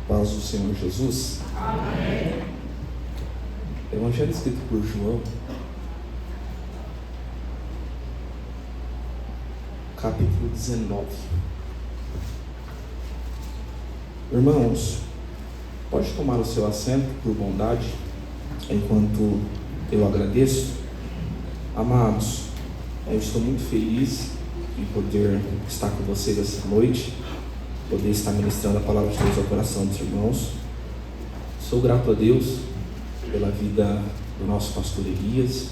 Paz do Senhor Jesus. Amém. Evangelho escrito por João, capítulo 19. Irmãos, pode tomar o seu assento por bondade, enquanto eu agradeço. Amados, eu estou muito feliz em poder estar com vocês essa noite, poder estar ministrando a palavra de Deus ao coração dos irmãos. Sou grato a Deus pela vida do nosso pastor Elias.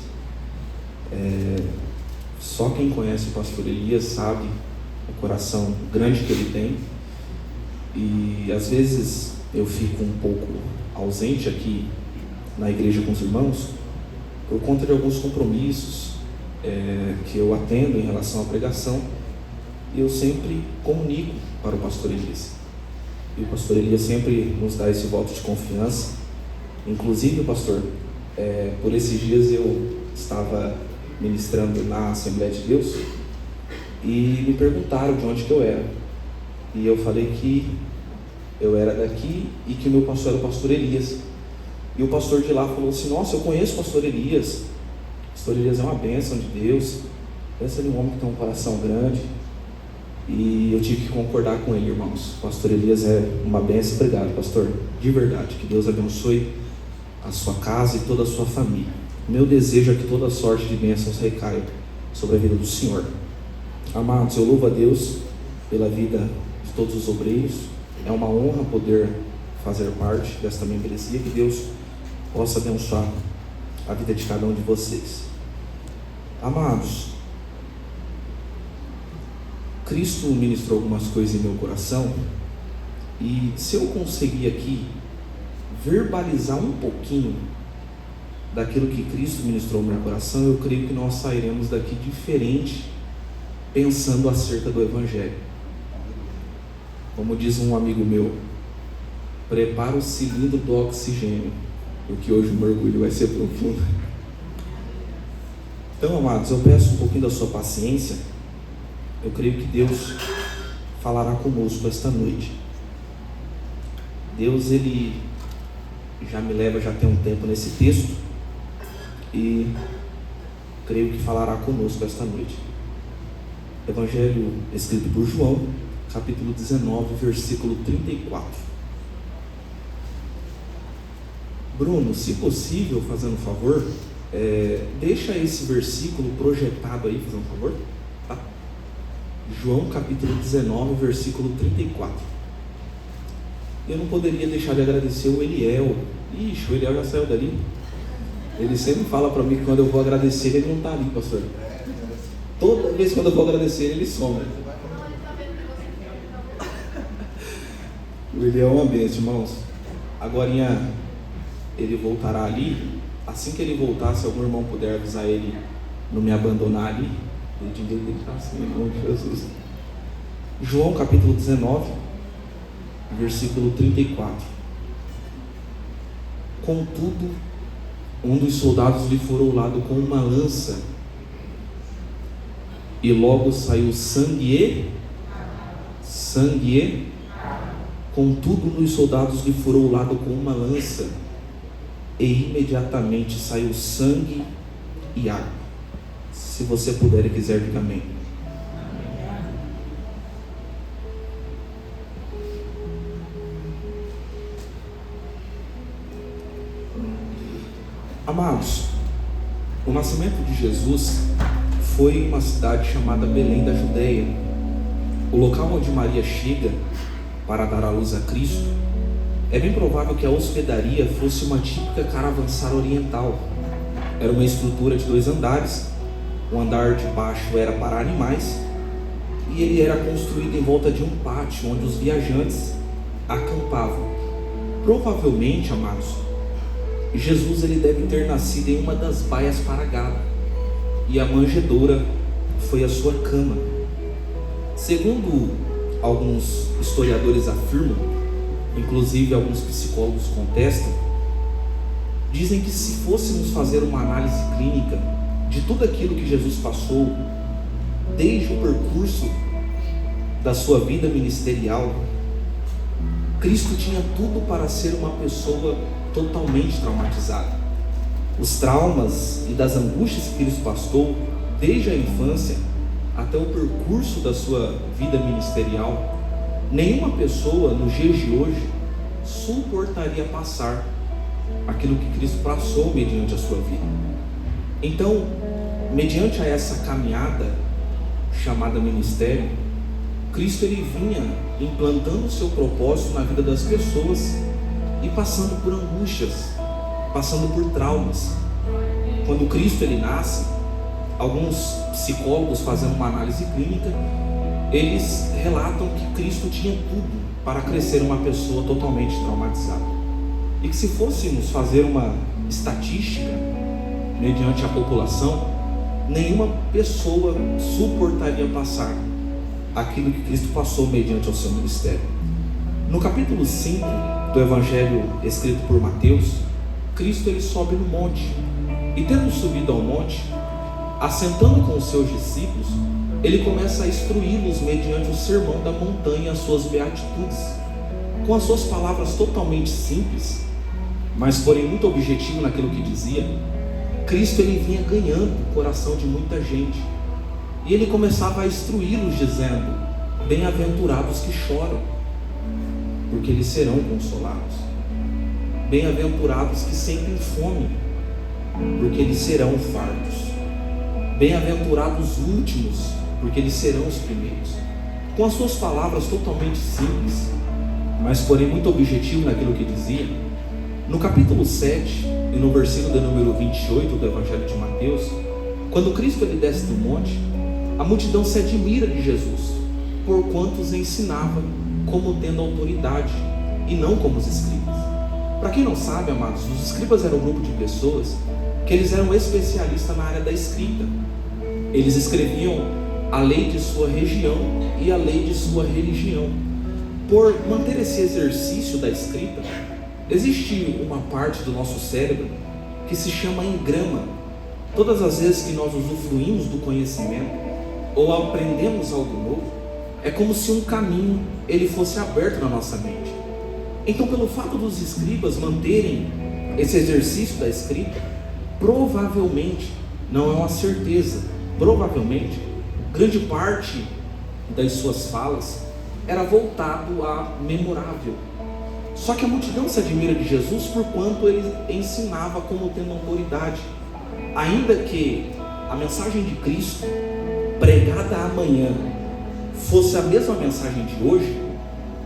Só quem conhece o pastor Elias sabe o coração grande que ele tem, e às vezes eu fico um pouco ausente aqui na igreja com os irmãos por conta de alguns compromissos que eu atendo em relação à pregação, e eu sempre comunico para o pastor Elias, e o pastor Elias sempre nos dá esse voto de confiança. Inclusive, pastor, por esses dias eu estava ministrando na Assembleia de Deus e me perguntaram de onde que eu era, e eu falei que eu era daqui e que o meu pastor era o pastor Elias. E o pastor de lá falou assim: nossa, eu conheço o pastor Elias. O pastor Elias é uma bênção de Deus, pensa em um homem que tem um coração grande. E eu tive que concordar com ele, irmãos. O pastor Elias é uma bênção. Obrigado, pastor, de verdade. Que Deus abençoe a sua casa e toda a sua família. Meu desejo é que toda sorte de bênçãos recaia sobre a vida do Senhor. Amados, eu louvo a Deus pela vida de todos os obreiros. É uma honra poder fazer parte desta membresia. Que Deus possa abençoar a vida de cada um de vocês. Amados, Cristo ministrou algumas coisas em meu coração, e se eu conseguir aqui verbalizar um pouquinho daquilo que Cristo ministrou no meu coração, eu creio que nós sairemos daqui diferente, pensando acerca do Evangelho. Como diz um amigo meu, prepara o cilindro do oxigênio, porque hoje o mergulho vai ser profundo. Então, amados, eu peço um pouquinho da sua paciência. Eu creio que Deus falará conosco esta noite. Deus, Ele já me leva, já tem um tempo nesse texto, e creio que falará conosco esta noite. Evangelho escrito por João, capítulo 19, versículo 34. Bruno, se possível, fazendo um favor, deixa esse versículo projetado aí, fazendo um favor, tá? João capítulo 19, versículo 34. Eu não poderia deixar de agradecer o Eliel. Ixi, o Eliel já saiu dali. Ele sempre fala para mim que quando eu vou agradecer, ele não está ali, pastor. Toda vez quando eu vou agradecer, ele some. O Eliel é uma bênção, irmãos. Agorinha ele voltará ali. Assim que ele voltar, se algum irmão puder avisar ele não me abandonar ali, ele diz que está assim, em nome de Jesus. João capítulo 19, versículo 34. Contudo, um dos soldados lhe furou o lado com uma lança, e logo saiu sangue. Contudo, um dos soldados lhe furou o lado com uma lança, e imediatamente saiu sangue e água. Se você puder e quiser, diga amém. Amados, o nascimento de Jesus foi em uma cidade chamada Belém da Judeia. O local onde Maria chega para dar à luz a Cristo. É bem provável que a hospedaria fosse uma típica caravansara oriental. Era uma estrutura de 2 andares. O andar de baixo era para animais, e ele era construído em volta de um pátio onde os viajantes acampavam. Provavelmente, amados, Jesus ele deve ter nascido em uma das baias para gado, e a manjedoura foi a sua cama. Segundo alguns historiadores afirmam, inclusive alguns psicólogos contestam, dizem que se fôssemos fazer uma análise clínica de tudo aquilo que Jesus passou, desde o percurso da sua vida ministerial Cristo tinha tudo para ser uma pessoa totalmente traumatizada. Os traumas e das angústias que Cristo passou, desde a infância até o percurso da sua vida ministerial, nenhuma pessoa nos dias de hoje suportaria passar aquilo que Cristo passou mediante a sua vida. Então, mediante a essa caminhada chamada ministério, Cristo ele vinha implantando o seu propósito na vida das pessoas e passando por angústias, passando por traumas. Quando Cristo ele nasce, alguns psicólogos, fazendo uma análise clínica, eles relatam que Cristo tinha tudo para crescer uma pessoa totalmente traumatizada, e que se fôssemos fazer uma estatística mediante a população, nenhuma pessoa suportaria passar aquilo que Cristo passou mediante o seu ministério. No capítulo 5 do Evangelho escrito por Mateus, Cristo ele sobe no monte, e tendo subido ao monte, assentando com os seus discípulos, ele começa a instruí-los mediante o sermão da montanha, as suas beatitudes, com as suas palavras totalmente simples, mas porém muito objetivo naquilo que dizia. Cristo ele vinha ganhando o coração de muita gente, e ele começava a instruí-los dizendo: bem-aventurados que choram, porque eles serão consolados. Bem-aventurados que sentem fome, porque eles serão fartos. Bem-aventurados os últimos, porque eles serão os primeiros. Com as suas palavras totalmente simples, mas porém muito objetivo naquilo que dizia, no capítulo 7 e no versículo de número 28 do Evangelho de Mateus, quando Cristo ele desce do monte, a multidão se admira de Jesus, porquanto os ensinava como tendo autoridade, e não como os escribas. Para quem não sabe, amados, os escribas eram um grupo de pessoas que eles eram especialistas na área da escrita. Eles escreviam a lei de sua região e a lei de sua religião. Por manter esse exercício da escrita, existe uma parte do nosso cérebro que se chama engrama. Todas as vezes que nós usufruímos do conhecimento ou aprendemos algo novo, é como se um caminho ele fosse aberto na nossa mente. Então, pelo fato dos escribas manterem esse exercício da escrita, provavelmente, não é uma certeza, provavelmente, grande parte das suas falas era voltado a memorável. Só que a multidão se admira de Jesus porquanto ele ensinava como tendo autoridade, ainda que a mensagem de Cristo pregada amanhã fosse a mesma mensagem de hoje,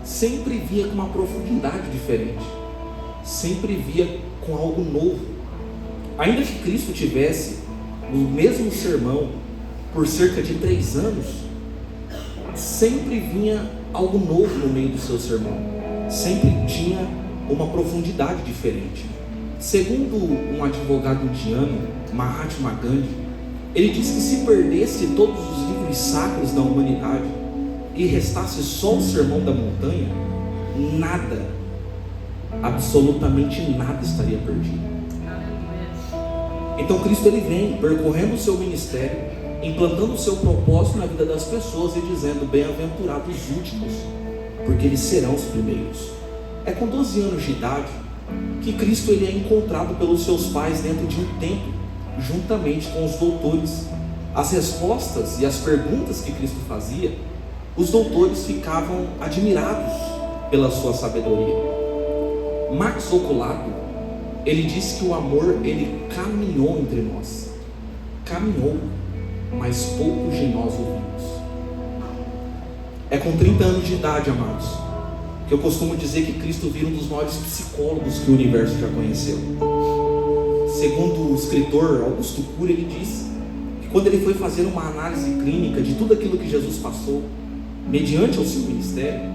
sempre via com uma profundidade diferente, sempre via com algo novo. Ainda que Cristo tivesse o mesmo sermão por cerca de 3 anos, sempre vinha algo novo no meio do seu sermão, sempre tinha uma profundidade diferente. Segundo um advogado indiano, Mahatma Gandhi, ele diz que se perdesse todos os livros sacros da humanidade e restasse só o sermão da montanha, nada, absolutamente nada estaria perdido. Então Cristo ele vem percorrendo o seu ministério, implantando o seu propósito na vida das pessoas e dizendo: bem-aventurados os últimos, porque eles serão os primeiros. É com 12 anos de idade que Cristo ele é encontrado pelos seus pais dentro de um templo, juntamente com os doutores. As respostas e as perguntas que Cristo fazia, os doutores ficavam admirados pela sua sabedoria. Max Lucado, ele disse que o amor ele caminhou entre nós, caminhou, mas poucos de nós ouvimos. É com 30 anos de idade, amados, que eu costumo dizer que Cristo vira um dos maiores psicólogos que o universo já conheceu. Segundo o escritor Augusto Cury, ele diz que quando ele foi fazer uma análise clínica de tudo aquilo que Jesus passou, mediante o seu ministério,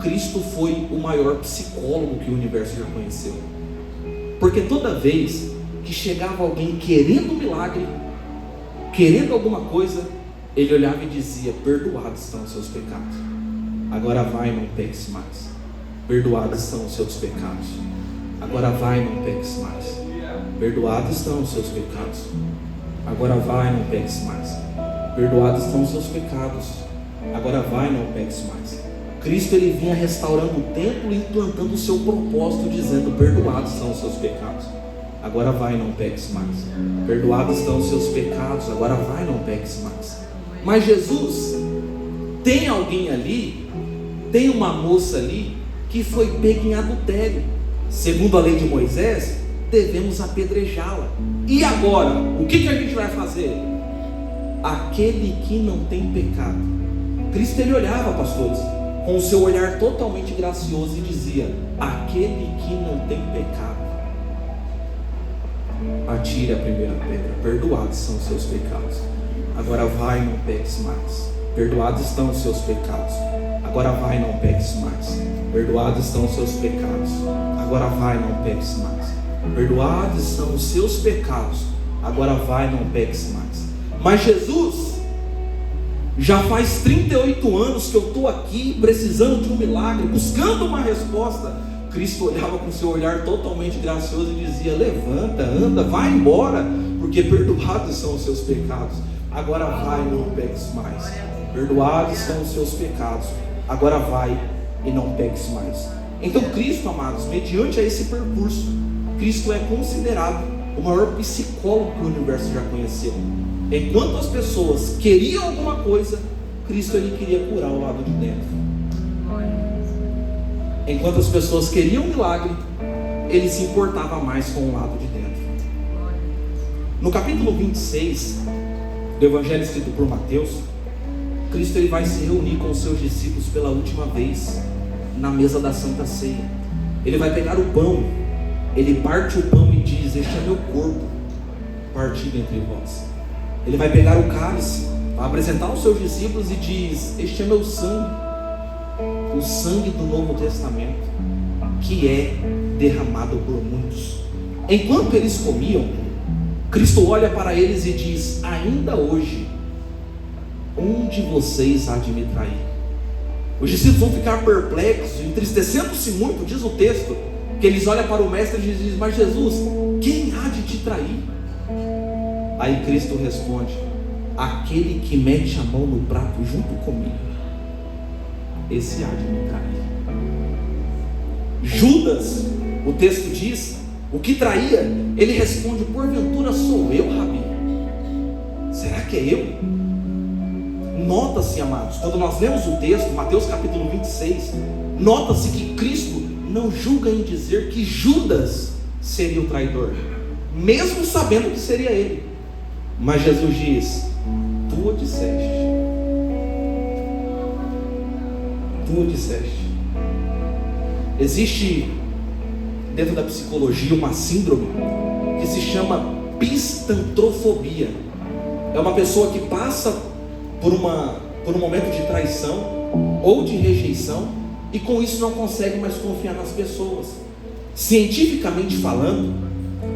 Cristo foi o maior psicólogo que o universo já conheceu. Porque toda vez que chegava alguém querendo um milagre, querendo alguma coisa, ele olhava e dizia: perdoados estão os seus pecados, agora vai e não peques mais. Perdoados estão os seus pecados, agora vai e não peques mais. Perdoados estão os seus pecados, agora vai e não peques mais. Perdoados estão os seus pecados, agora vai e não peques mais. Cristo ele vinha restaurando o templo e implantando o seu propósito, dizendo: perdoados são os seus pecados, agora vai, não peques mais. Perdoados estão os seus pecados, agora vai, não peques mais. Mas Jesus, tem alguém ali, tem uma moça ali que foi pega em adultério. Segundo a lei de Moisés, devemos apedrejá-la. E agora, o que a gente vai fazer? Aquele que não tem pecado. Cristo ele olhava, pastores, com o seu olhar totalmente gracioso e dizia: aquele que não tem pecado, atire a primeira pedra. Perdoados são os seus pecados, agora vai, não peques mais. Perdoados estão os seus pecados, agora vai, não peques mais. Perdoados estão os seus pecados, agora vai, não peques mais. Perdoados são os seus pecados, agora vai, não peques mais. Mas Jesus, já faz 38 anos que eu estou aqui precisando de um milagre, buscando uma resposta. Cristo olhava com seu olhar totalmente gracioso e dizia: levanta, anda, vai embora, porque perdoados são os seus pecados, agora vai, não peques mais. Perdoados são os seus pecados, agora vai e não peques mais. Então Cristo, amados, mediante a esse percurso, Cristo é considerado o maior psicólogo que o universo já conheceu. Enquanto as pessoas queriam alguma coisa, Cristo ele queria curar o lado de dentro. Enquanto as pessoas queriam um milagre, ele se importava mais com o lado de dentro. No capítulo 26 do Evangelho escrito por Mateus, Cristo ele vai se reunir com os seus discípulos pela última vez na mesa da Santa Ceia. Ele vai pegar o pão, ele parte o pão e diz: este é meu corpo partido entre vós. Ele vai pegar o cálice, vai apresentar aos seus discípulos e diz: este é meu sangue, o sangue do Novo Testamento, que é derramado por muitos. Enquanto eles comiam, Cristo olha para eles e diz: ainda hoje, um de vocês há de me trair. Os discípulos vão ficar perplexos, entristecendo-se muito, diz o texto, que eles olham para o mestre e dizem: mas Jesus, quem há de te trair? Aí Cristo responde: aquele que mete a mão no prato junto comigo, esse há de me trair. Judas, o texto diz, o que traía, ele responde: porventura sou eu, Rabi? Será que é eu? Nota-se, amados, quando nós lemos o texto, Mateus capítulo 26, nota-se que Cristo não julga em dizer que Judas seria o traidor, mesmo sabendo que seria ele. Mas Jesus diz: tu o disseste. Tu o disseste. Existe dentro da psicologia uma síndrome que se chama pistantrofobia. É uma pessoa que passa por um momento de traição ou de rejeição e com isso não consegue mais confiar nas pessoas. Cientificamente falando,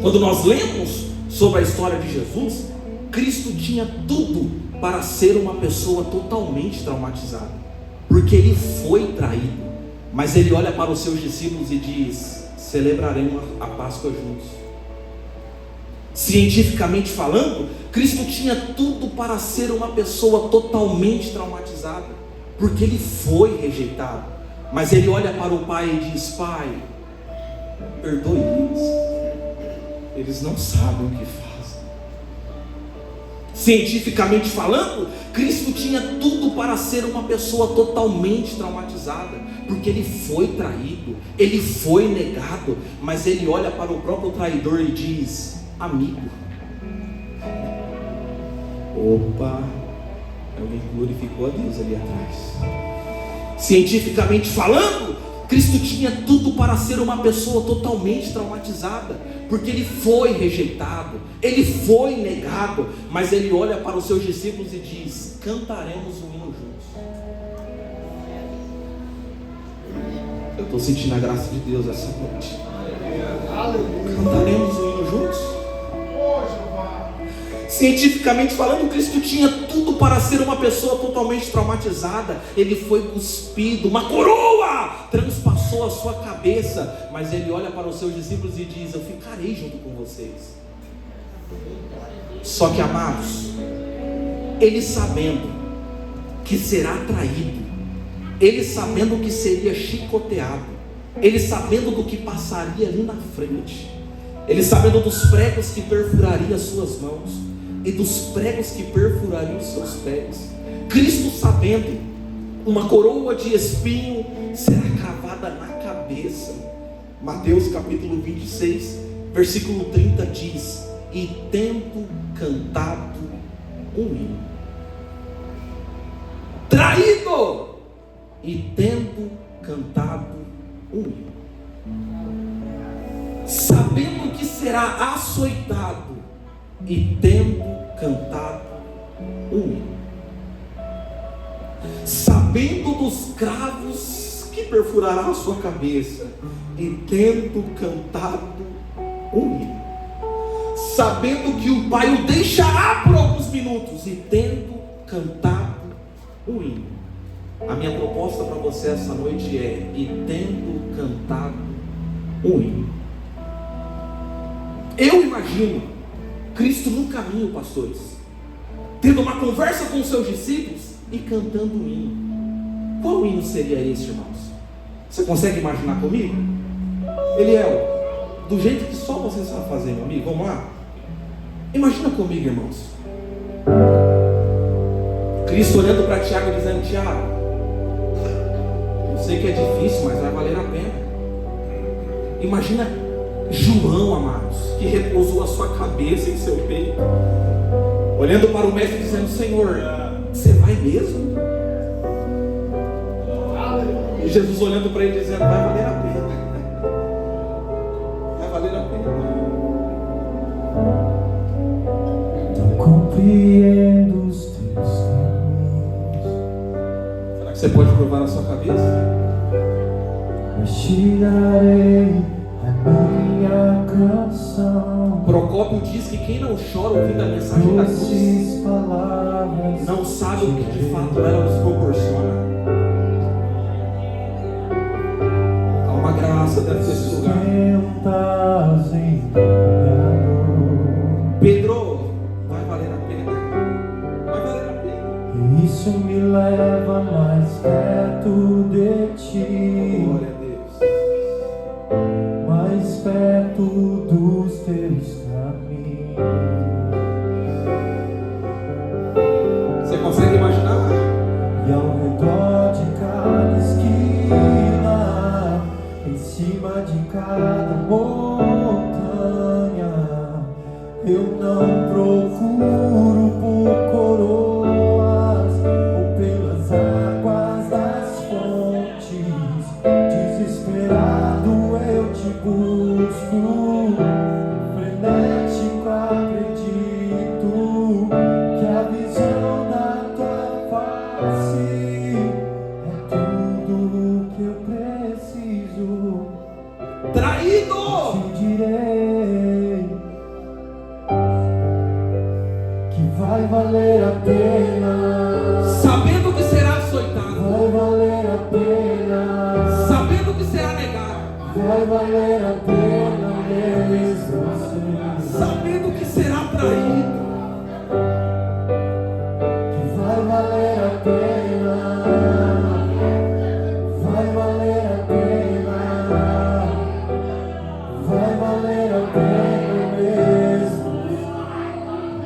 quando nós lemos sobre a história de Jesus, Cristo tinha tudo para ser uma pessoa totalmente traumatizada, porque ele foi traído. Mas ele olha para os seus discípulos e diz: celebraremos a Páscoa juntos. Cientificamente falando, Cristo tinha tudo para ser uma pessoa totalmente traumatizada, porque ele foi rejeitado. Mas ele olha para o Pai e diz: Pai, perdoe eles não sabem o que fazem. Cientificamente falando, Cristo tinha tudo para ser uma pessoa totalmente traumatizada, porque ele foi traído, ele foi negado. Mas ele olha para o próprio traidor e diz: amigo. Opa, alguém glorificou a Deus ali atrás. Cientificamente falando, Cristo tinha tudo para ser uma pessoa totalmente traumatizada, porque ele foi rejeitado, ele foi negado. Mas ele olha para os seus discípulos e diz: cantaremos um hino juntos. Eu estou sentindo a graça de Deus essa noite. Cantaremos um hino juntos. Cientificamente falando, Cristo tinha tudo para ser uma pessoa totalmente traumatizada. Ele foi cuspido, uma coroa transpassou a sua cabeça. Mas ele olha para os seus discípulos e diz: eu ficarei junto com vocês. Só que, amados, ele sabendo que será traído, ele sabendo que seria chicoteado, ele sabendo do que passaria ali na frente, ele sabendo dos pregos que perfurariam as suas mãos e dos pregos que perfurariam os seus pés, Cristo sabendo, uma coroa de espinho será cravada na cabeça. Mateus capítulo 26, versículo 30 diz: e tendo cantado um hino, traído, e tendo cantado um hino, sabendo que será açoitado, e tendo cantado um hino, sabendo dos cravos que perfurará a sua cabeça, e tendo cantado um hino, sabendo que o Pai o deixará por alguns minutos, e tendo cantado um hino. A minha proposta para você essa noite é: e tendo cantado um hino. Eu imagino Cristo no caminho, pastores, tendo uma conversa com os seus discípulos e cantando um hino. Qual hino seria esse, irmãos? Você consegue imaginar comigo? Eliel, do jeito que só você sabe fazer, meu amigo, vamos lá? Imagina comigo, irmãos, Cristo olhando para Tiago e dizendo: Tiago, eu sei que é difícil, mas vai valer a pena. Imagina João, amados, que repousou a sua cabeça em seu peito, olhando para o mestre dizendo: Senhor, você vai mesmo? E Jesus olhando para ele dizendo: vai valer a pena, vai valer a pena. Não compreendo os teus caminhos. Será que você pode provar na sua cabeça? Mas te darei a minha canção. Procópio diz que quem não chora ouvindo a mensagem da cruz Doces palavras não sabe o que de fato ela nos proporciona. Há uma graça dentro desse lugar. sustentas em minha dor. Pedro, vai valer a pena. Vai valer a pena. E isso me leva mais perto de ti, Glória a Deus. mais perto dos teus caminhos. Você consegue imaginar? E ao redor de cada esquina, em cima de cada montanha, eu não procuro por coroas ou pelas águas das fontes. Desesperado eu te busco, frenético acredito que a visão da tua face é tudo que eu preciso. Traído! Te direi que vai valer a pena, Sabendo que será açoitado, vai valer a pena, sabendo que será negado, vai valer a pena mesmo assim. sabendo que será traído, Que vai valer a pena, vai valer a pena, vai valer a pena mesmo.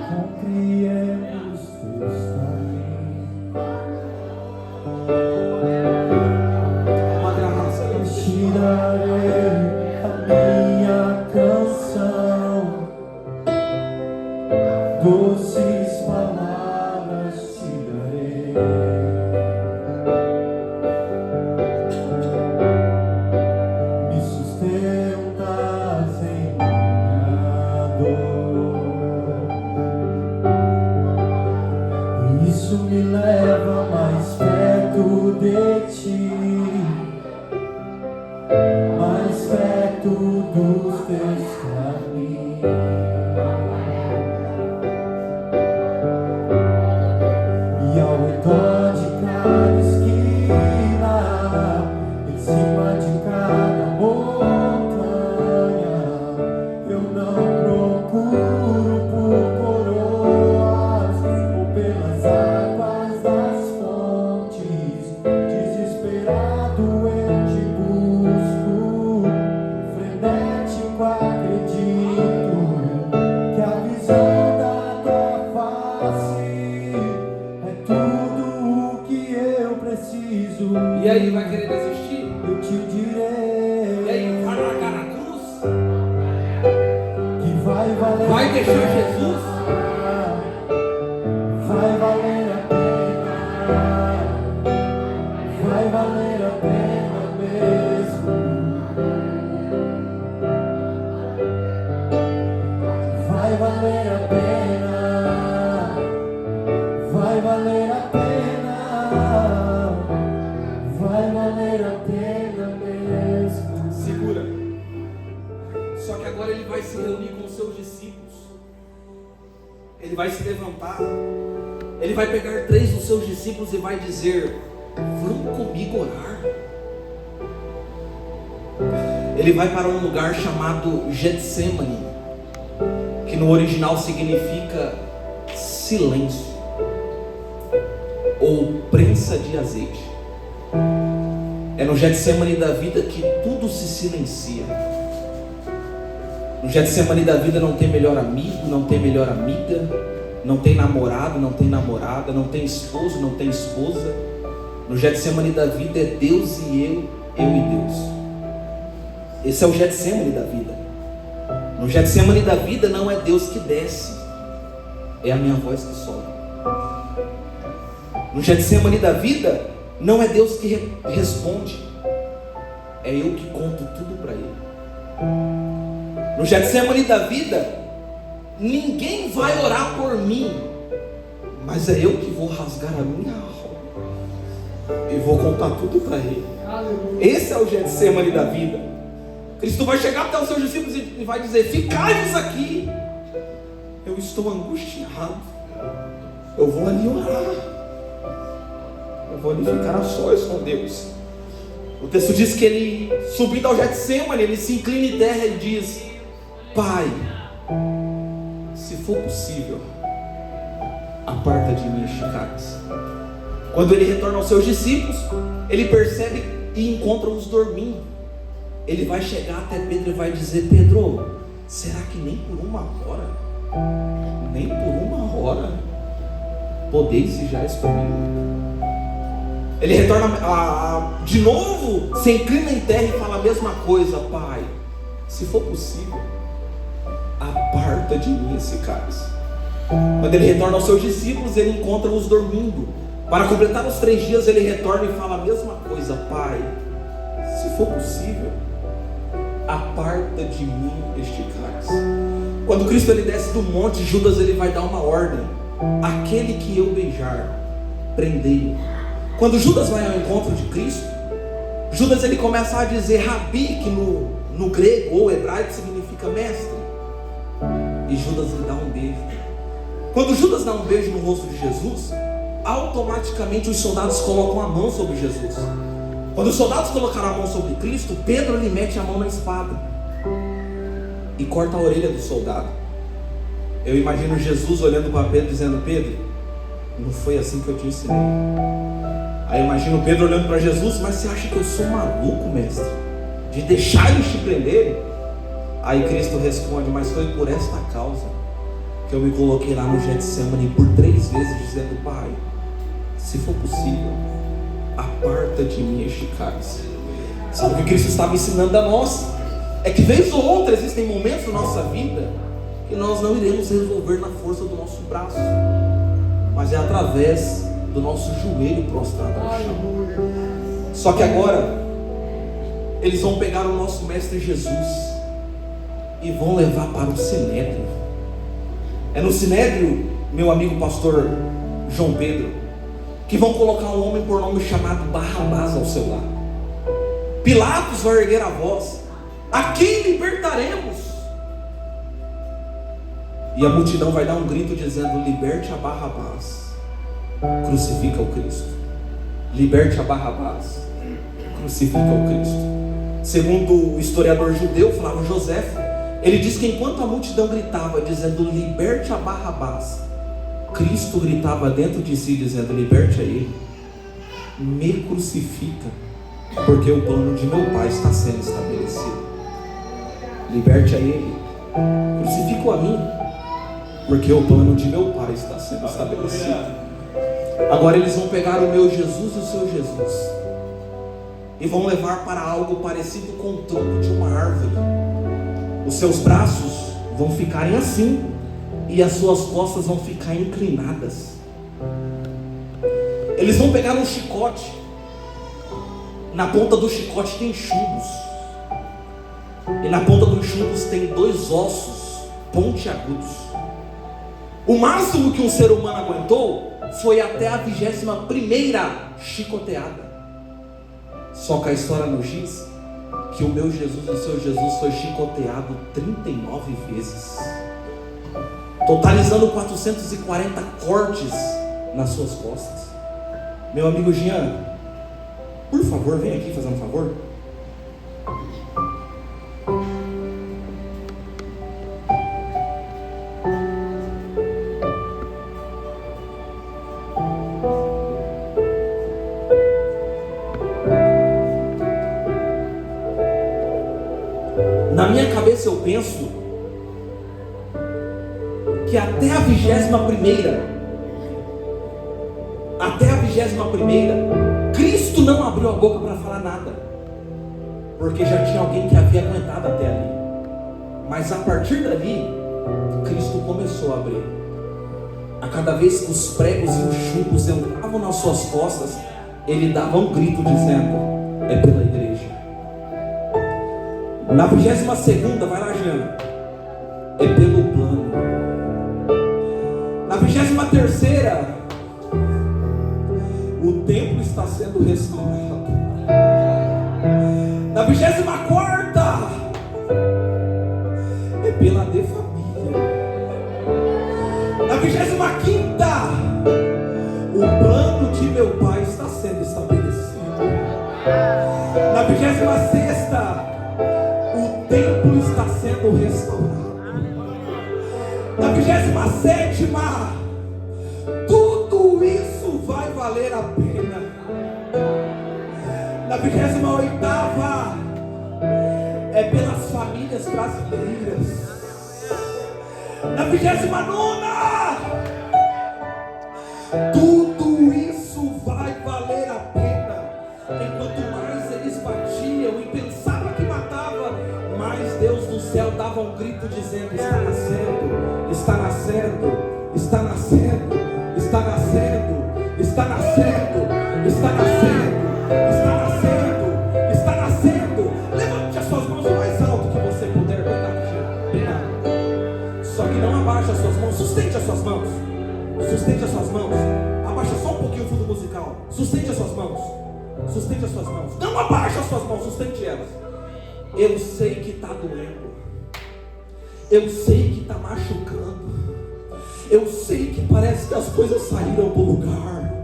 Compreendo os teus caminhos. uma graça. Te darei a minha canção, doces palavras te darei. Me sustentas em minha dor, e isso me leva mais perto de ti, mais perto dos teus caminhos. E ao redor de cada esquina, em cima de cada montanha, eu não procuro por coroas ou pelas águas das fontes. Desesperado deixar Jesus? Vai valer a pena, vai valer a pena mesmo. Vai valer a pena, vai valer a pena, vai valer a pena mesmo. Segura. Só que agora ele vai se reunir com os seus discípulos. Ele vai se levantar. Ele vai pegar 3 dos seus discípulos e vai dizer: vamos comigo orar. Ele vai para um lugar chamado Getsemane, que no original significa silêncio, ou prensa de azeite. É no Getsemane da vida que tudo se silencia. No Getsemane da vida não tem melhor amigo, não tem melhor amiga, não tem namorado, não tem namorada, não tem esposo, não tem esposa. No Getsemane da vida é Deus e eu e Deus. Esse é o Getsemane da vida. No Getsemane da vida não é Deus que desce, é a minha voz que sobe. No Getsemane da vida não é Deus que responde, é eu que conto tudo para Ele. No Getsemane da vida, ninguém vai orar por mim, mas é eu que vou rasgar a minha alma e vou contar tudo para Ele. Esse é o Getsemane da vida. Cristo vai chegar até os seus discípulos e vai dizer: ficai-vos aqui, eu estou angustiado, eu vou ali orar, eu vou ali ficar a sós com Deus. O texto diz que ele, subindo ao Getsemane, ele se inclina em terra e diz: Pai, se for possível, aparta de mim este cálice. Quando ele retorna aos seus discípulos, ele percebe e encontra-os dormindo. Ele vai chegar até Pedro e vai dizer: Pedro, será que nem por uma hora, nem por uma hora, podeis vigiar comigo? Ele retorna de novo, se inclina em terra e fala a mesma coisa: Pai, se for possível, aparta de mim esse cálice. Quando ele retorna aos seus discípulos, ele encontra-os dormindo. Para completar os 3 dias, ele retorna e fala a mesma coisa: Pai, se for possível, aparta de mim este cálice. Quando Cristo ele desce do monte, Judas ele vai dar uma ordem: aquele que eu beijar, prendei-o. Quando Judas vai ao encontro de Cristo, Judas ele começa a dizer Rabi, que no grego ou hebraico significa mestre. E Judas lhe dá um beijo. Quando Judas dá um beijo no rosto de Jesus, automaticamente os soldados colocam a mão sobre Jesus. Quando os soldados colocaram a mão sobre Cristo, Pedro lhe mete a mão na espada e corta a orelha do soldado. Eu imagino Jesus olhando para Pedro dizendo: Pedro, não foi assim que eu te ensinei. Aí eu imagino Pedro olhando para Jesus: mas você acha que eu sou maluco, mestre, de deixar eles te prenderem? Aí Cristo responde: mas foi por esta causa que eu me coloquei lá no Getsemane por 3 vezes dizendo: Pai, se for possível, aparta de mim este cálice. Sabe o que Cristo estava ensinando a nós? É que vez ou outra existem momentos na nossa vida que nós não iremos resolver na força do nosso braço, mas é através do nosso joelho prostrado ao chão. Só que agora eles vão pegar o nosso mestre Jesus e vão levar para o Sinédrio. É no Sinédrio, meu amigo pastor João Pedro, que vão colocar um homem por nome chamado Barrabás ao seu lado. Pilatos vai erguer a voz: a quem libertaremos? E a multidão vai dar um grito dizendo: liberte a Barrabás, crucifica o Cristo. Liberte a Barrabás, crucifica o Cristo. Segundo o historiador judeu Flávio Joséfo, ele diz que enquanto a multidão gritava dizendo: liberte a Barrabás, Cristo gritava dentro de si dizendo: liberte a ele, me crucifica, porque o plano de meu Pai está sendo estabelecido. Liberte a ele, crucifica-o a mim, porque o plano de meu Pai está sendo estabelecido. Agora eles vão pegar o meu Jesus e o seu Jesus e vão levar para algo parecido com o tronco de uma árvore. Os seus braços vão ficarem assim, e as suas costas vão ficar inclinadas. Eles vão pegar um chicote, na ponta do chicote tem chumbos, e na ponta dos chumbos tem 2 ossos pontiagudos. O máximo que um ser humano aguentou foi até a 21ª chicoteada. Só que a história nos diz que o meu Jesus, o seu Jesus, foi chicoteado 39 vezes, totalizando 440 cortes nas suas costas. Meu amigo Jean, por favor, vem aqui fazer um favor. Na minha cabeça eu penso que até a 21ª, Cristo não abriu a boca para falar nada, porque já tinha alguém que havia aguentado até ali. Mas a partir dali, Cristo começou a abrir. A cada vez que os pregos e os chumbos entravam nas suas costas, ele dava um grito dizendo: é pela igreja. Na 22ª, vai lá, Jean, é pelo plano. Na 23ª, o templo está sendo restaurado. Na 24ª, é pela de família. Na 25ª, o plano de meu pai está sendo estabelecido. Na 26ª, o templo está sendo restaurado. Na 27ª, tudo isso vai valer a pena. Na 28ª, é pelas famílias brasileiras. Na 29ª, tudo isso vai valer a pena. Enquanto mais eles batiam e pensavam que matava, mais Deus do céu dava um grito dizendo: está nascendo, está nascendo, está nascendo, está nascendo, está nascendo, está nascendo, está nascendo, está nascendo. Levante as suas mãos o mais alto que você puder. Obrigado. Só que não abaixe as suas mãos, sustente as suas mãos. Sustente as suas mãos. Abaixa só um pouquinho o fundo musical. Sustente as suas mãos. Sustente as suas mãos. Não abaixe as suas mãos, sustente elas. Eu sei que está doendo. Eu sei que está machucando. Eu sei que parece que as coisas saíram do lugar.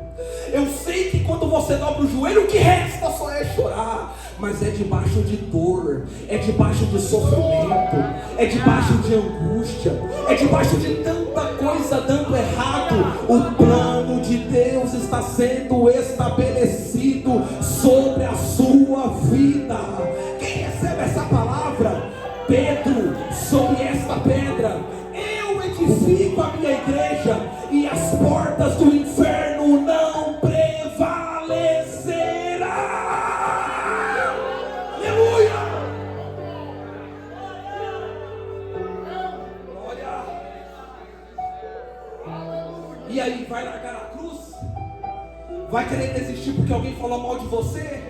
Eu sei que quando você dobra o joelho, o que resta só é chorar. Mas é debaixo de dor, é debaixo de sofrimento, é debaixo de angústia, é debaixo de tanta coisa dando errado. O plano de Deus está sendo estabelecido sobre a sua vida. Quem recebe essa palavra? Pedro, sobre esta pedra eu edifico a minha igreja, e as portas do inferno não prevalecerão. Aleluia! Glória! E aí, vai largar a cruz? Vai querer desistir porque alguém falou mal de você?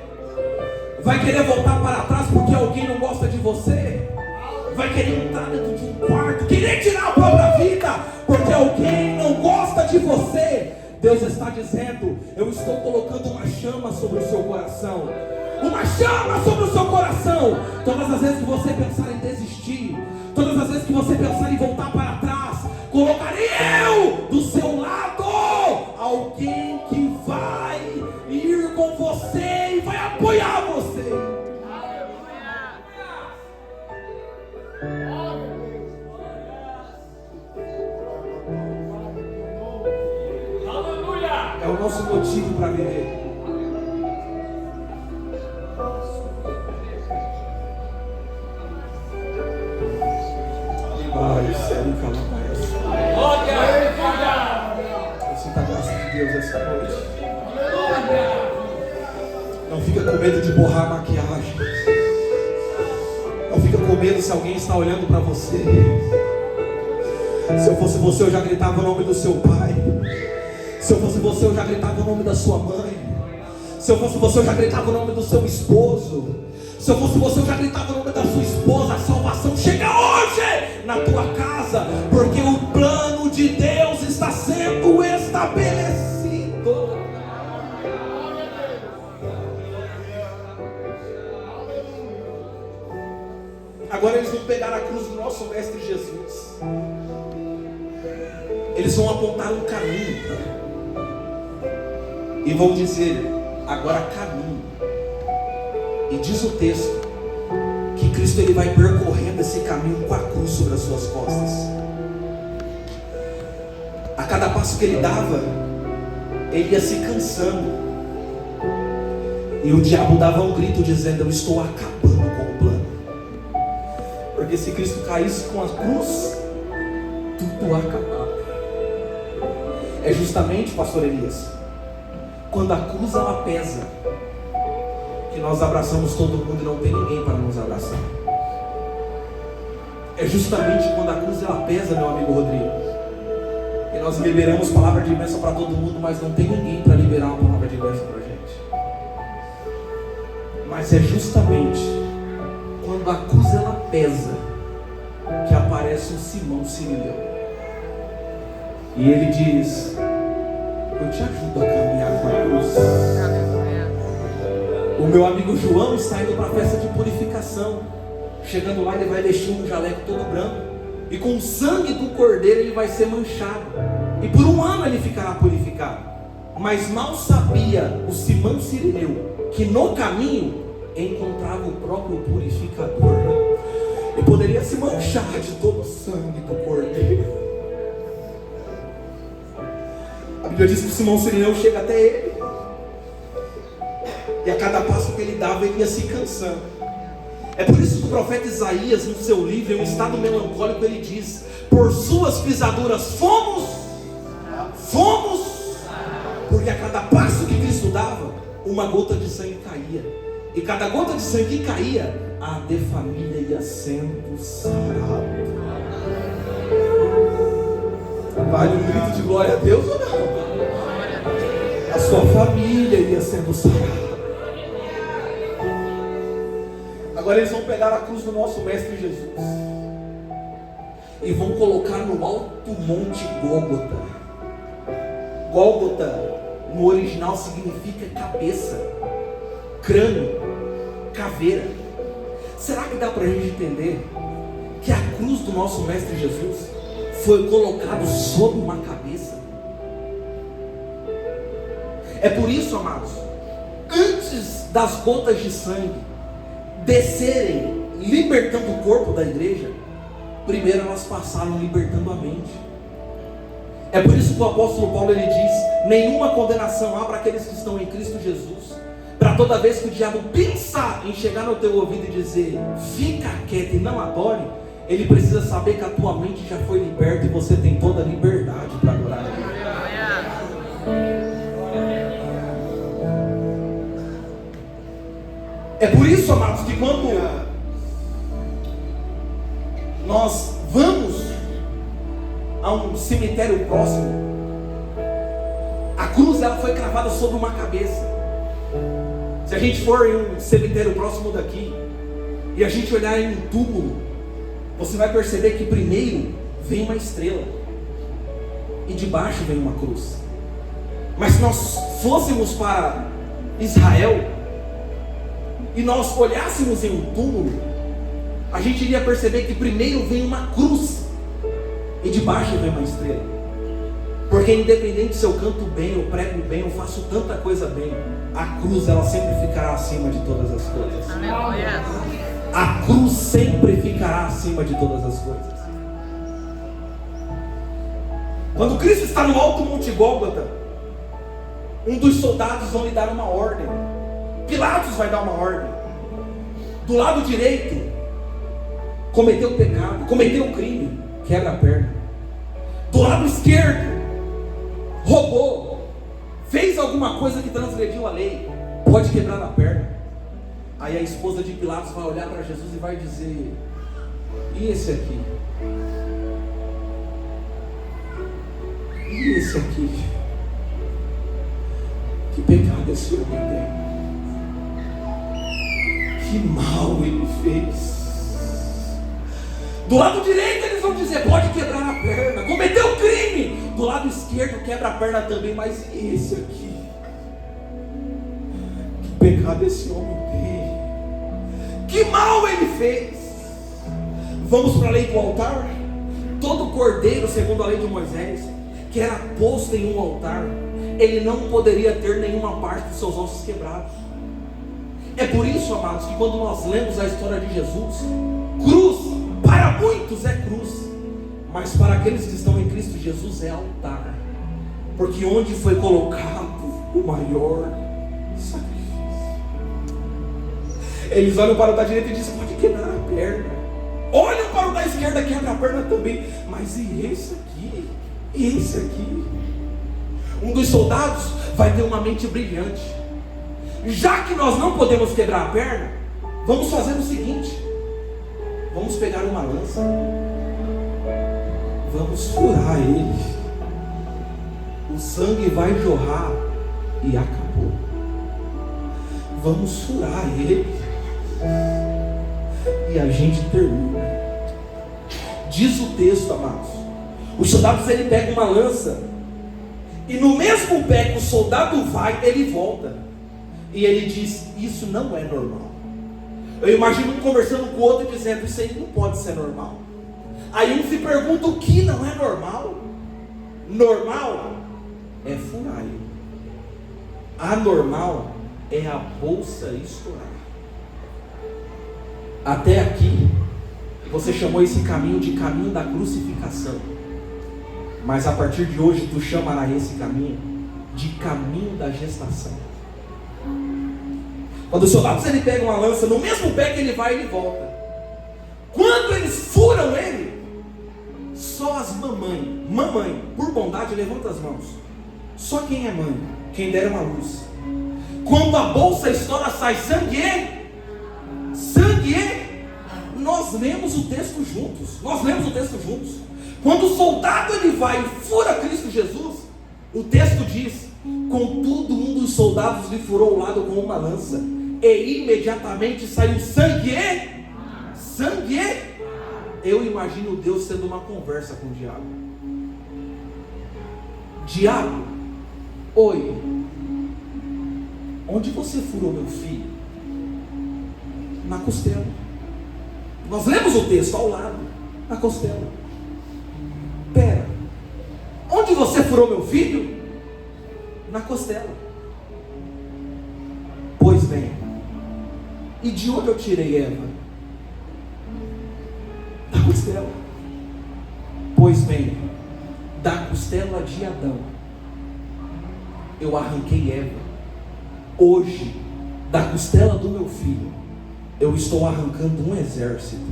Vai querer voltar para trás porque alguém não gosta de você? Vai querer entrar dentro de um quarto, querer tirar a própria vida porque alguém não gosta de você? Deus está dizendo: eu estou colocando uma chama sobre o seu coração. Uma chama sobre o seu coração. Todas as vezes que você pensar em desistir, todas as vezes que você pensar em voltar para trás, colocarei eu do seu lado alguém que vai ir com você e vai apoiar você. É o nosso motivo para viver. Eu sinto a graça de Deus essa noite. Não fica com medo de borrar a maquiagem. Não fica com medo se alguém está olhando para você. Se eu fosse você, eu já gritava o nome do seu pai. Se eu fosse você, eu já gritava o nome da sua mãe. Se eu fosse você, eu já gritava o nome do seu esposo. Se eu fosse você, eu já gritava o nome da sua esposa. A salvação chega hoje na tua casa, porque o plano de Deus está sendo estabelecido. Agora eles vão pegar a cruz do nosso Mestre Jesus. Eles vão apontar um caminho e vão dizer: agora caminho. E diz o texto que Cristo ele vai percorrendo esse caminho com a cruz sobre as suas costas. A cada passo que ele dava, ele ia se cansando. E o diabo dava um grito dizendo: eu estou acabando com o plano. Porque se Cristo caísse com a cruz, tudo acabava. É justamente, pastor Elias, quando a cruz ela pesa, que nós abraçamos todo mundo e não tem ninguém para nos abraçar. É justamente quando a cruz ela pesa, meu amigo Rodrigo, e nós liberamos palavra de bênção para todo mundo, mas não tem ninguém para liberar uma palavra de bênção para a gente. Mas é justamente quando a cruz ela pesa que aparece um Simão Cirineu. E ele diz: eu te ajudo a caminhar com a cruz. O meu amigo João está indo para a festa de purificação. Chegando lá, ele vai vestir um jaleco todo branco, e com o sangue do cordeiro ele vai ser manchado, e por um ano ele ficará purificado. Mas mal sabia o Simão Cirineu que no caminho encontrava o próprio purificador, e poderia se manchar de todo o sangue do cordeiro. A Bíblia diz que o Simão Cirineu chega até ele, e a cada passo que ele dava, ele ia se cansando. É por isso que o profeta Isaías, no seu livro, em um estado melancólico, ele diz: por suas pisaduras fomos, porque a cada passo que Cristo dava, uma gota de sangue caía, e cada gota de sangue que caía, a de família ia sendo sarada. Vale um grito de glória a Deus ou não? A sua família ia sendo sarada. Agora eles vão pegar a cruz do nosso Mestre Jesus e vão colocar no alto monte Gólgota. Gólgota, no original, significa cabeça, crânio, caveira. Será que dá para a gente entender que a cruz do nosso Mestre Jesus foi colocado sobre uma cabeça? É por isso, amados, antes das gotas de sangue descerem, libertando o corpo da igreja, primeiro elas passaram libertando a mente. É por isso que o apóstolo Paulo ele diz: nenhuma condenação há para aqueles que estão em Cristo Jesus. Para toda vez que o diabo pensar em chegar no teu ouvido e dizer fica quieto e não adore, ele precisa saber que a tua mente já foi liberta e você tem toda a liberdade para adorar a Deus. É por isso, amados, que quando nós vamos a um cemitério próximo, a cruz ela foi cravada sobre uma cabeça. Se a gente for em um cemitério próximo daqui e a gente olhar em um túmulo, você vai perceber que primeiro vem uma estrela e de baixo vem uma cruz. Mas se nós fôssemos para Israel e nós olhássemos em um túmulo, a gente iria perceber que primeiro vem uma cruz e de baixo vem uma estrela. Porque independente se eu canto bem, eu prego bem, eu faço tanta coisa bem, a cruz ela sempre ficará acima de todas as coisas. A cruz sempre ficará acima de todas as coisas. Quando Cristo está no alto monte Gólgota, um dos soldados vão lhe dar uma ordem. Pilatos vai dar uma ordem. Do lado direito, cometeu o pecado, cometeu o crime, quebra a perna. Do lado esquerdo, roubou, fez alguma coisa que transgrediu a lei, pode quebrar a perna. Aí a esposa de Pilatos vai olhar para Jesus e vai dizer: e esse aqui? E esse aqui? Que pecado esse homem tem? Que mal ele fez? Do lado direito eles vão dizer, pode quebrar a perna, cometeu crime. Do lado esquerdo quebra a perna também, mas e esse aqui? Que pecado esse homem tem? Que mal ele fez? Vamos para a lei do altar. Todo cordeiro, segundo a lei de Moisés, que era posto em um altar, ele não poderia ter nenhuma parte dos seus ossos quebrados. É por isso, amados, que quando nós lemos a história de Jesus, cruz, para muitos é cruz, mas para aqueles que estão em Cristo Jesus é altar, porque onde foi colocado o maior sacrifício. Eles olham para o da direita e dizem, pode quebrar a perna. Olham para o da esquerda, quebra a perna também. Mas e esse aqui? E esse aqui? Um dos soldados vai ter uma mente brilhante. Já que nós não podemos quebrar a perna, vamos fazer o seguinte: vamos pegar uma lança, vamos furar ele, o sangue vai jorrar e acabou. Vamos furar ele e a gente termina. Diz o texto, amados, os soldados, ele pega uma lança, e no mesmo pé que o soldado vai, ele volta. E ele diz, isso não é normal. Eu imagino um conversando com o outro e dizendo, isso aí não pode ser normal. Aí um se pergunta, o que não é normal? Normal é furar ele. Anormal é a bolsa estourar. Até aqui, você chamou esse caminho de caminho da crucificação. Mas a partir de hoje, tu chamarás esse caminho de caminho da gestação. Quando os soldados, ele pega uma lança, no mesmo pé que ele vai, ele volta. Quando eles furam ele, só as mamãe, por bondade, levanta as mãos. Só quem é mãe, quem der uma luz. Quando a bolsa estoura, sai sangue. Nós lemos o texto juntos. Quando o soldado ele vai e fura Cristo Jesus, o texto diz, contudo um dos soldados lhe furou o lado com uma lança, e imediatamente saiu sangue. Eu imagino Deus tendo uma conversa com o diabo. Diabo, oi, onde você furou meu filho? Na costela. Nós lemos o texto ao lado, na costela. Pera, onde você furou meu filho? Na costela. Pois bem, e de onde eu tirei Eva? Da costela. Pois bem, da costela de Adão eu arranquei Eva. Hoje, da costela do meu filho, eu estou arrancando um exército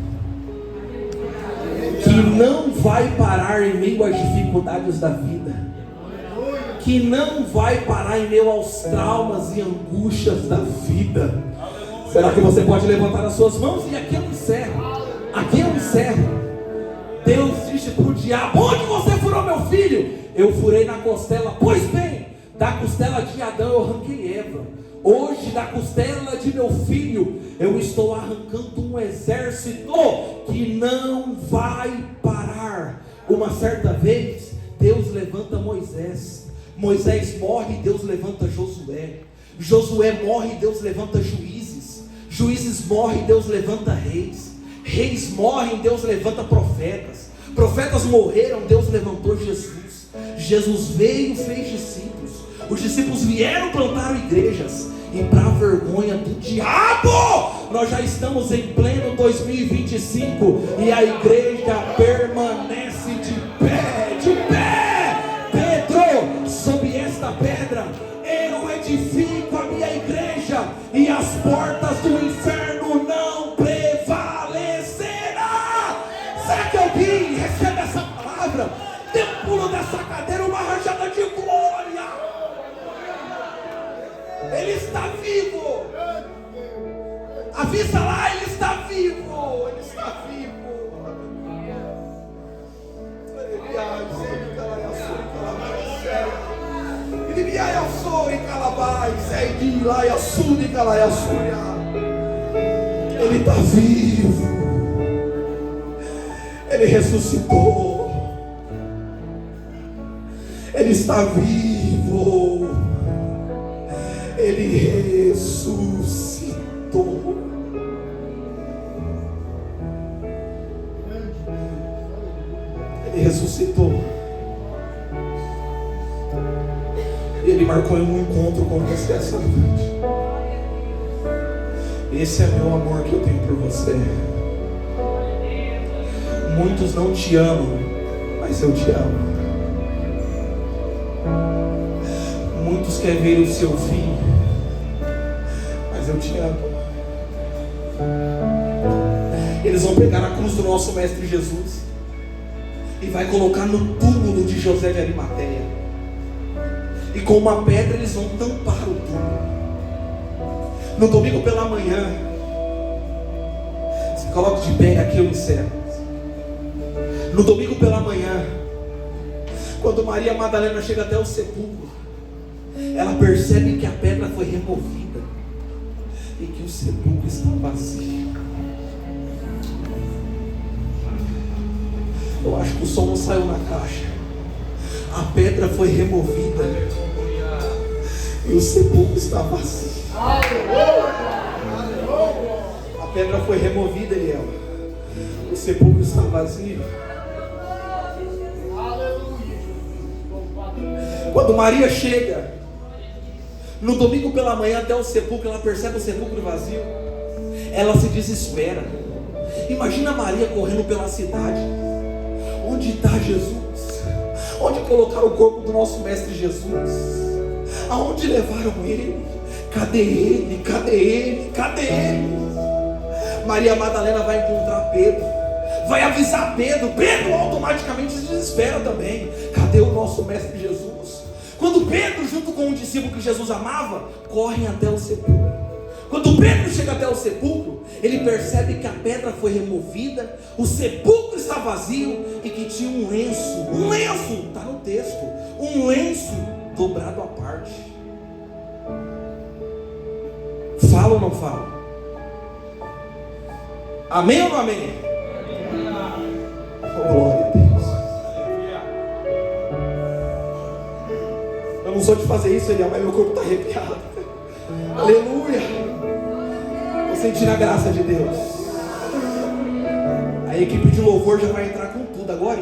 que não vai parar em meio às dificuldades da vida, que não vai parar em meio aos traumas e angústias da vida. Será que você pode levantar as suas mãos? E aqui eu encerro. Deus disse para o diabo, onde você furou meu filho? Eu furei na costela. Pois bem, da costela de Adão eu arranquei Eva. Hoje, da costela de meu filho, eu estou arrancando um exército que não vai parar. Uma certa vez, Deus levanta Moisés. Moisés morre e Deus levanta Josué. Josué morre e Deus levanta juízes. Juízes morrem e Deus levanta reis. Reis morrem e Deus levanta profetas. Profetas morreram, Deus levantou Jesus. Jesus veio e fez discípulos. Os discípulos vieram, plantaram igrejas. E para a vergonha do diabo, nós já estamos em pleno 2025 e a igreja permanece de pé. Pedro, sob esta pedra eu edifico a minha igreja, e as portas do inferno não prevalecerá. Será que alguém recebe essa palavra? Dê um pulo dessa cadeira, uma rajada de glória. Ele está vivo. Avisa lá, ele está vivo. Ele está vivo. Ele ressuscitou. Ele está vivo. Ele ressuscitou. Ele ressuscitou. Ele marcou um encontro com você essa noite. Esse é meu amor que eu tenho por você. Muitos não te amam, mas eu te amo. Muitos querem ver o seu fim, mas eu te amo. Eles vão pegar a cruz do nosso Mestre Jesus e vai colocar no túmulo de José de Arimateia. E com uma pedra eles vão tampar o túmulo. No domingo pela manhã, se coloca de pé, aqui eu encerro. No domingo pela manhã, quando Maria Madalena chega até o sepulcro, ela percebe que a pedra foi removida e que o sepulcro está vazio. Eu acho que o som não saiu na caixa. A pedra foi removida e o sepulcro está vazio. A pedra foi removida, Eliel. O sepulcro está vazio. Quando Maria chega no domingo pela manhã até o sepulcro, ela percebe o sepulcro vazio. Ela se desespera. Imagina Maria correndo pela cidade. Onde está Jesus? Onde colocaram o corpo do nosso Mestre Jesus? Aonde levaram ele? Cadê ele? Cadê ele? Cadê ele? Maria Madalena vai encontrar Pedro, vai avisar Pedro. Pedro automaticamente se desespera também. Cadê o nosso Mestre Jesus? Quando Pedro, junto com um discípulo que Jesus amava, correm até o sepulcro. Quando Pedro chega até o sepulcro, ele percebe que a pedra foi removida, o sepulcro está vazio e que tinha um lenço, está no texto, um lenço dobrado à parte. Fala ou não fala? Amém ou não amém? Oh, glória a Deus. Eu não sou de fazer isso, Eliel, mas meu corpo está arrepiado. Aleluia. Vou sentir a graça de Deus. A equipe de louvor já vai entrar com tudo agora.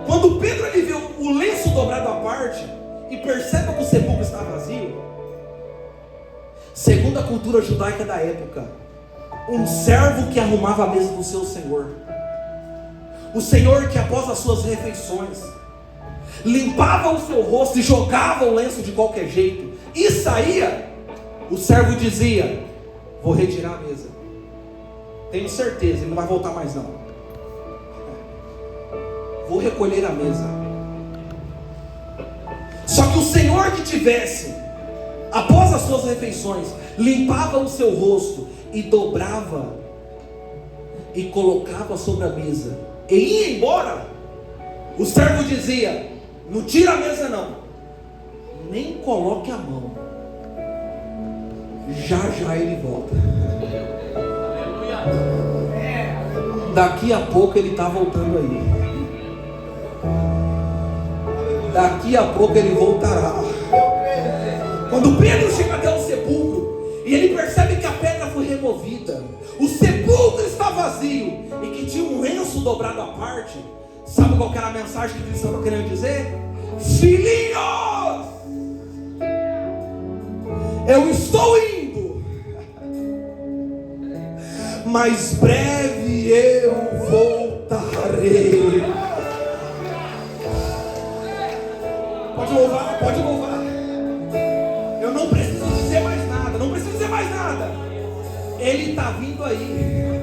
Quando Pedro ele vê o lenço dobrado à parte e percebe que o sepulcro está vazio, segundo a cultura judaica da época, um servo que arrumava a mesa do seu senhor, o senhor que após as suas refeições limpava o seu rosto e jogava o lenço de qualquer jeito e saía, o servo dizia: vou retirar a mesa, tenho certeza, ele não vai voltar mais não, vou recolher a mesa. Só que o senhor que tivesse, após as suas refeições, limpava o seu rosto e dobrava e colocava sobre a mesa e ia embora, o servo dizia: não tira a mesa não, nem coloque a mão, já já ele volta. Daqui a pouco ele está voltando aí. Daqui a pouco ele voltará. Quando Pedro chega até o sepulcro e ele percebe que a pedra foi removida, o sepulcro está vazio e que tinha um lenço dobrado à parte, sabe qual que era a mensagem que eles estavam querendo dizer? Filhinhos, eu estou indo, mas breve eu voltarei. Pode louvar, pode louvar. Eu não preciso dizer mais nada, não preciso dizer mais nada. Ele está vindo aí.